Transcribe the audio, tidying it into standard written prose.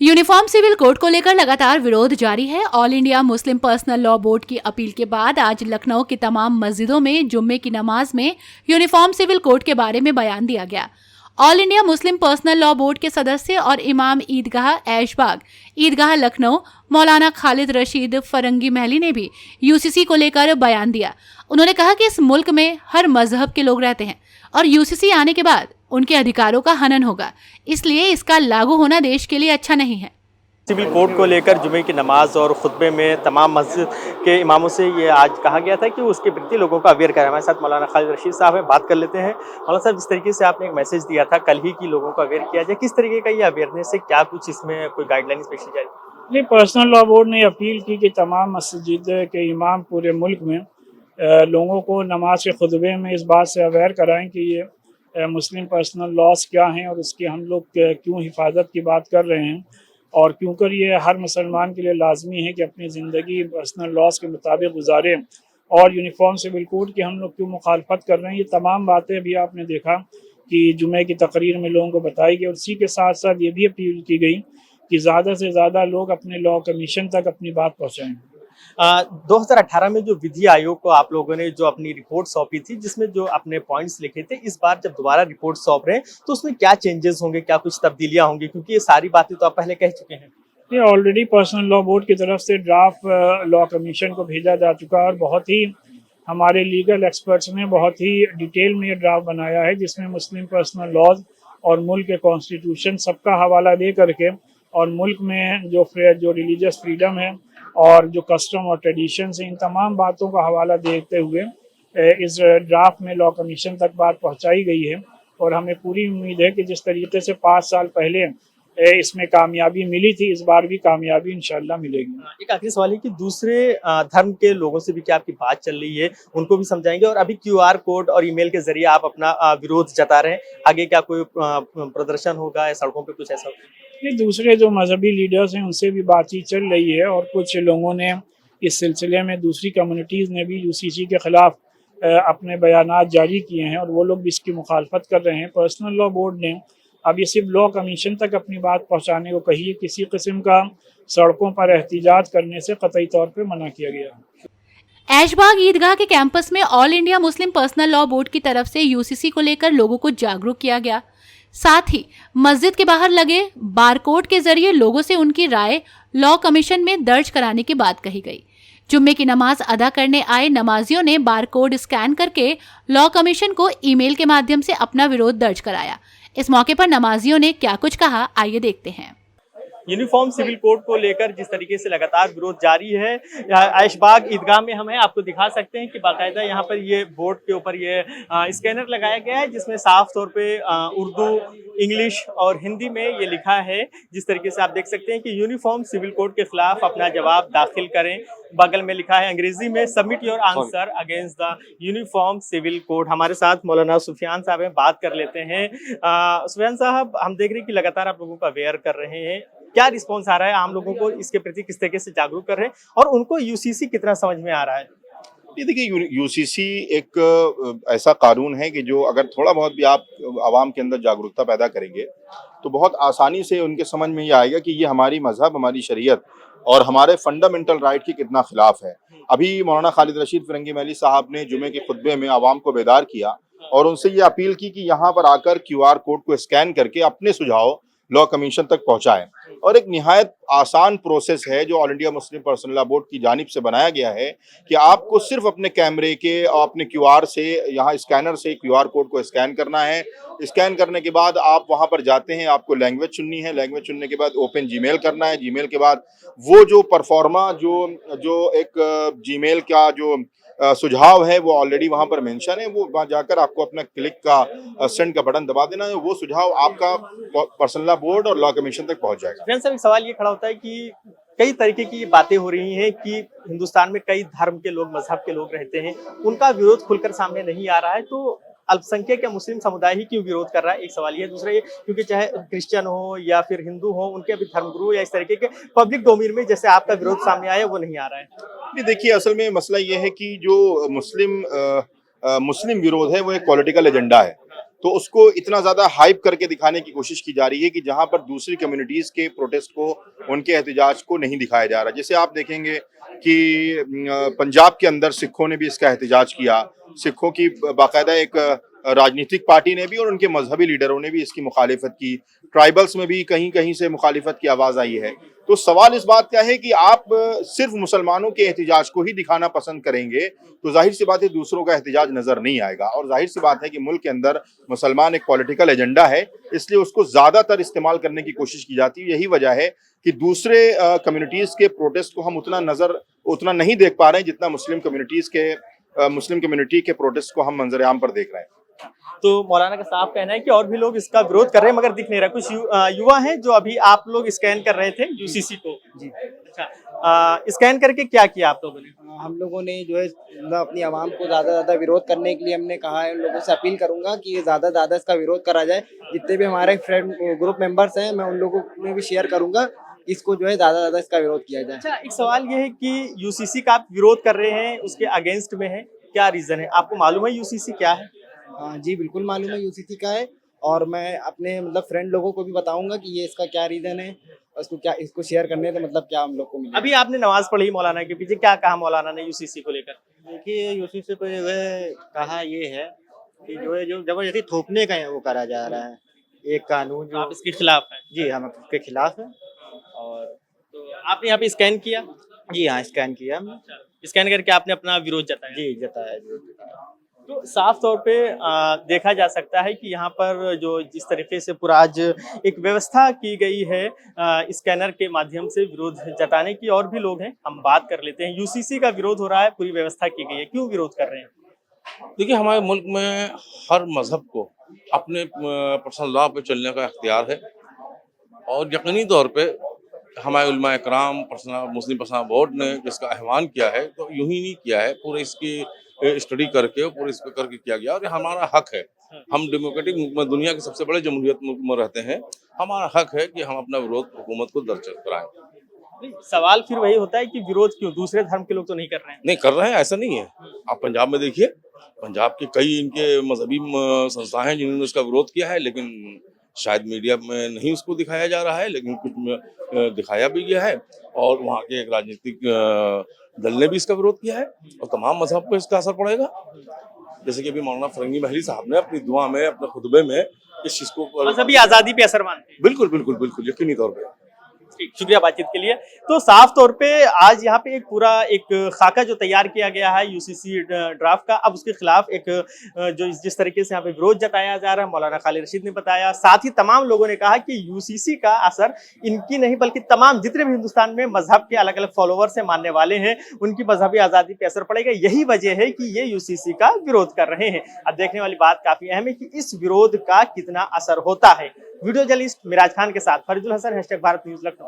Uniform civil code को लेकर लगातार विरोध जारी है। All India Muslim personal law board की अपील के बाद आज लखनऊ की तमाम मस्जिदों में जुम्मे की नमाज में यूनिफॉर्म सिविल कोड के बारे में बयान दिया गया। All India Muslim personal law board के सदस्य और इमाम ईदगाह ऐशबाग ईदगाह लखनऊ मौलाना खालिद रशीद फरंगी महली ने भी यूसीसी को लेकर बयान दिया। उन्होंने कहा कि इस मुल्क में हर मजहब के लोग रहते हैं और यूसीसी आने के बाद उनके अधिकारों का हनन होगा, इसलिए इसका लागू होना देश के लिए अच्छा नहीं है। सिविल कोड को लेकर जुमे की नमाज और खुतबे में तमाम मस्जिद के इमामों से ये आज कहा गया था कि उसके प्रति लोगों को अवेयर करें। हमारे साथ मौलाना खालिद रशीद साहब हैं, बात कर लेते हैं। मौलाना साहब, जिस तरीके से आपने एक मैसेज दिया था कल ही कि लोगों को अवेयर किया जाए, किस तरीके का ये अवेयरनेस है, क्या कुछ इसमें कोई गाइडलाइन स्पेशल जारी? ये पर्सनल लॉ बोर्ड ने अपील की कि तमाम मस्जिद के इमाम पूरे मुल्क में लोगों को नमाज के खुतबे में इस बात से अवेयर कराएं कि ये मुस्लिम पर्सनल लॉज क्या हैं और उसकी हम लोग क्यों हिफाजत की बात कर रहे हैं, और क्योंकि ये हर मुसलमान के लिए लाजमी है कि अपनी ज़िंदगी पर्सनल लॉज के मुताबिक गुजारे, और यूनिफॉर्म सिविल कोड की हम लोग क्यों मुखालफत कर रहे हैं। ये तमाम बातें भी आपने देखा कि जुमे की तकरीर में लोगों को बताई गई। और इसी के साथ साथ ये भी अपील की गई कि ज़्यादा से ज़्यादा लोग अपने लॉ कमीशन तक अपनी बात पहुँचाएँ। 2018 में जो विधि आयोग को आप लोगों ने जो अपनी रिपोर्ट सौंपी थी, जिसमें जो अपने पॉइंट्स लिखे थे, इस बार जब दोबारा रिपोर्ट सौंप रहे हैं तो उसमें क्या चेंजेस होंगे, क्या कुछ तब्दीलियां होंगी, क्योंकि ये सारी बातें तो आप पहले कह चुके हैं। ये ऑलरेडी पर्सनल लॉ बोर्ड की तरफ से ड्राफ्ट लॉ कमीशन को भेजा जा चुका है, और बहुत ही हमारे लीगल एक्सपर्ट्स ने बहुत ही डिटेल में ये ड्राफ्ट बनाया है, जिसमें मुस्लिम पर्सनल लॉज और मुल्क के कॉन्स्टिट्यूशन सबका हवाला दे करके, और मुल्क में जो रिलीजियस फ्रीडम है और जो कस्टम और ट्रेडिशंस हैं, इन तमाम बातों का हवाला देते हुए इस ड्राफ्ट में लॉ कमीशन तक बात पहुंचाई गई है। और हमें पूरी उम्मीद है कि जिस तरीके से 5 साल पहले इसमें कामयाबी मिली थी, इस बार भी कामयाबी इंशाल्लाह मिलेगी। एक आखिरी सवाल है कि दूसरे धर्म के लोगों से भी क्या आपकी बात चल रही है, उनको भी समझाएंगे? और अभी क्यूआर कोड और ईमेल के जरिए आप अपना विरोध जता रहे हैं, आगे क्या कोई प्रदर्शन होगा या सड़कों पे कुछ ऐसा होगा? ये दूसरे जो मजहबी लीडर्स हैं उनसे भी बातचीत चल रही है, और कुछ लोगों ने इस सिलसिले में, दूसरी कम्युनिटीज़ ने भी यूसीसी के ख़िलाफ़ अपने बयानात जारी किए हैं, और वो लोग भी इसकी मुखालफत कर रहे हैं। पर्सनल लॉ बोर्ड ने अब ये सिर्फ लॉ कमीशन तक अपनी बात पहुंचाने को कही है, किसी किस्म का सड़कों पर एहतिजाज करने से कतई तौर पर मना किया गया। ऐशबाग ईदगाह के कैंपस में all India Muslim personal law board की तरफ से यूसीसी को लेकर लोगों को जागरूक किया गया। साथ ही मस्जिद के बाहर लगे बारकोड के जरिए लोगों से उनकी राय लॉ कमीशन में दर्ज कराने की बात कही गई। जुम्मे की नमाज अदा करने आए नमाजियों ने बारकोड स्कैन करके लॉ कमीशन को ईमेल के माध्यम से अपना विरोध दर्ज कराया। इस मौके पर नमाजियों ने क्या कुछ कहा, आइए देखते हैं। यूनिफॉर्म सिविल कोड को लेकर जिस तरीके से लगातार विरोध जारी है, ऐशबाग ईदगाह में हम हैं, आपको दिखा सकते हैं कि बाकायदा यहाँ पर ये बोर्ड के ऊपर ये स्कैनर लगाया गया है, जिसमें साफ तौर पे उर्दू, इंग्लिश और हिंदी में ये लिखा है। जिस तरीके से आप देख सकते हैं कि यूनिफॉर्म सिविल कोड के खिलाफ अपना जवाब दाखिल करें। बगल में लिखा है अंग्रेजी में, submit your answer against the uniform civil code. हमारे साथ मौलाना सुफियान साहब हैं, बात कर लेते हैं। सुफियान साहब, हम देख रहे हैं कि लगातार आप लोगों को अवेयर कर रहे हैं, क्या रिस्पॉन्स आ रहा है? आम लोगों को इसके प्रति किस तरीके से जागरूक कर रहे हैं और उनको यूसीसी कितना समझ में आ रहा है? ये देखिए, यूसीसी एक ऐसा कानून है कि जो अगर थोड़ा बहुत भी आप आवाम के अंदर जागरूकता पैदा करेंगे तो बहुत आसानी से उनके समझ में ये आएगा कि ये हमारी मजहब, हमारी शरीयत और हमारे फंडामेंटल राइट के कितना खिलाफ है। अभी मौलाना खालिद रशीद फरंगी महली साहब ने जुमे के खुतबे में आवाम को बेदार किया और उनसे ये अपील की कि यहाँ पर आकर क्यूआर कोड को स्कैन करके अपने सुझाव लॉ कमीशन तक पहुंचाएं। और एक निहायत आसान प्रोसेस है जो all India Muslim personal law board की जानिब से बनाया गया है कि आपको सिर्फ अपने कैमरे के और अपने क्यूआर से, यहाँ स्कैनर से क्यूआर कोड को स्कैन करना है। स्कैन करने के बाद आप वहां पर जाते हैं, आपको लैंग्वेज चुननी है। लैंग्वेज चुनने के बाद ओपन जीमेल करना है। जीमेल के बाद वो जो परफॉर्मा जो एक जीमेल का जो सुझाव है वो ऑलरेडी वहां पर मेंशन है, वो वहां जाकर आपको अपना क्लिक का सेंड का बटन दबा देना है। वो सुझाव आपका पर्सनल लॉ बोर्ड और लॉ कमीशन तक पहुंच जाएगा। सर, एक सवाल ये खड़ा होता है कि कई तरीके की बातें हो रही हैं कि हिंदुस्तान में कई धर्म के लोग, मजहब के लोग रहते हैं, उनका विरोध खुलकर सामने नहीं आ रहा है, तो अल्पसंख्यक या मुस्लिम समुदाय ही क्यों विरोध कर रहा है? एक सवाल ये। दूसरा ये, क्योंकि चाहे क्रिश्चियन हो या फिर हिंदू हो, उनके अभी धर्मगुरु या इस तरीके के पब्लिक डोमेन में जैसे आपका विरोध सामने आया वो नहीं आ रहा है। ये देखिए, असल में मसला ये है कि जो मुस्लिम विरोध है वो एक पॉलिटिकल एजेंडा है। तो उसको इतना ज्यादा हाइप करके दिखाने की कोशिश की जा रही है कि जहां पर दूसरी कम्युनिटीज के प्रोटेस्ट को, उनके एहतजाज को नहीं दिखाया जा रहा। जैसे आप देखेंगे कि पंजाब के अंदर सिखों ने भी इसका एहतजाज किया, सिखों की बाकायदा एक राजनीतिक पार्टी ने भी और उनके मजहबी लीडरों ने भी इसकी मुखालिफत की, ट्राइबल्स में भी कहीं कहीं से मुखालिफत की आवाज आई है। तो सवाल इस बात का है कि आप सिर्फ मुसलमानों के एहतजाज को ही दिखाना पसंद करेंगे तो जाहिर सी बात है दूसरों का एहतजाज नजर नहीं आएगा। और जाहिर सी बात है कि मुल्क के अंदर मुसलमान एक पॉलिटिकल एजेंडा है, इसलिए उसको ज्यादातर इस्तेमाल करने की कोशिश की जाती है। यही वजह है कि दूसरे कम्युनिटीज के प्रोटेस्ट को हम उतना नहीं देख पा रहे हैं जितना मुस्लिम कम्युनिटी के प्रोटेस्ट को हम मंजर-ए-आम पर देख रहे हैं। तो मौलाना का साफ कहना है कि और भी लोग इसका विरोध कर रहे हैं मगर दिख नहीं रहा। कुछ युवा हैं जो अभी आप लोग स्कैन कर रहे थे यूसीसी को। जी। अच्छा, स्कैन करके क्या किया आप लोगों ने? हम लोगों ने जो है मतलब अपनी आवाम को ज़्यादा विरोध करने के लिए हमने कहा है। उन लोगों से अपील करूंगा कि ज़्यादा इसका विरोध करा जाए। जितने भी हमारे फ्रेंड ग्रुप मेंबर्स हैं मैं उन लोगों में भी शेयर करूंगा, इसको जो है ज़्यादा इसका विरोध किया जाए। अच्छा, एक सवाल ये है कि यूसीसी का आप विरोध कर रहे हैं, उसके अगेंस्ट में है, क्या रीजन है? आपको मालूम है यूसीसी क्या है? जी बिल्कुल मालूम है यूसीसी का है, और मैं अपने मतलब फ्रेंड लोगों को भी बताऊंगा कि ये इसका क्या रीजन है, इसको शेयर करने से मतलब क्या हम लोग को मिलेगा। अभी आपने नमाज पढ़ी मौलाना के पीछे, क्या कहा मौलाना ने यूसीसी को लेकर? देखिए यूसीसी पे जो है कहा ये है कि जो है जो जबरदस्ती थोपने का है वो करा जा रहा है। एक कानून जो आप इसके खिलाफ हैं? जी हम उसके खिलाफ है। और तो आपने यहाँ पे स्कैन किया? जी हाँ स्कैन किया हमने। स्कैन करके आपने अपना विरोध जताया? जी जताया जी। तो साफ तौर पे देखा जा सकता है कि यहाँ पर जो जिस तरीके से पूरा आज एक व्यवस्था की गई है स्कैनर के माध्यम से विरोध जताने की, और भी लोग हैं, हम बात कर लेते हैं। यूसीसी का विरोध हो रहा है, पूरी व्यवस्था की गई है, क्यों विरोध कर रहे हैं? देखिए हमारे मुल्क में हर मजहब को अपने पर्सनल लॉ पे चलने का इख्तियार है, और यकीनी तौर पे हमारे उलमा इकराम मुस्लिम पर्सनल बोर्ड ने जिसका आह्वान किया है तो यूं ही नहीं किया है, पूरे इसकी स्टडी करके पूरे इस पे करके किया गया, और ये हमारा हक है। हम डेमोक्रेटिक मुल्क में, दुनिया के सबसे बड़े जमहूरियत मुल्क में रहते हैं, हमारा हक है कि हम अपना विरोध हुकूमत को दर्ज कराएं। सवाल फिर वही होता है कि विरोध क्यों? दूसरे धर्म के लोग तो नहीं कर रहे हैं। नहीं कर रहे हैं, ऐसा नहीं है। आप पंजाब में देखिए, पंजाब के कई इनके मजहबी संस्थाएं हैं जिन्होंने इसका विरोध किया है, लेकिन शायद मीडिया में नहीं उसको दिखाया जा रहा है, लेकिन कुछ में दिखाया भी गया है, और वहाँ के एक राजनीतिक दल ने भी इसका विरोध किया है, और तमाम मजहब पर इसका असर पड़ेगा। जैसे कि अभी मौलाना फरंगी महली साहब ने अपनी दुआ में, अपने खुतबे में इस चीज को मजहबी आजादी पे असर मानते हैं। बिल्कुल बिल्कुल बिल्कुल यकीनी तौर पर। ठीक, शुक्रिया बातचीत के लिए। तो साफ तौर पे आज यहाँ पे एक पूरा एक खाका जो तैयार किया गया है यूसीसी ड्राफ्ट का, अब उसके खिलाफ एक जो जिस तरीके से यहाँ पे विरोध जताया जा रहा है, मौलाना खालिद रशीद ने बताया। साथ ही तमाम लोगों ने कहा कि यूसीसी का असर इनकी नहीं बल्कि तमाम जितने भी हिंदुस्तान में मजहब के अलग अलग फॉलोवर्स हैं, मानने वाले हैं, उनकी मजहबी आज़ादी पे असर पड़ेगा। यही वजह है कि ये यूसीसी का विरोध कर रहे हैं। अब देखने वाली बात काफी अहम है कि इस विरोध का कितना असर होता है। वीडियो जर्नलिस्ट मिराज खान के साथ फरीदुल हसन, #भारत न्यूज़ लखनऊ।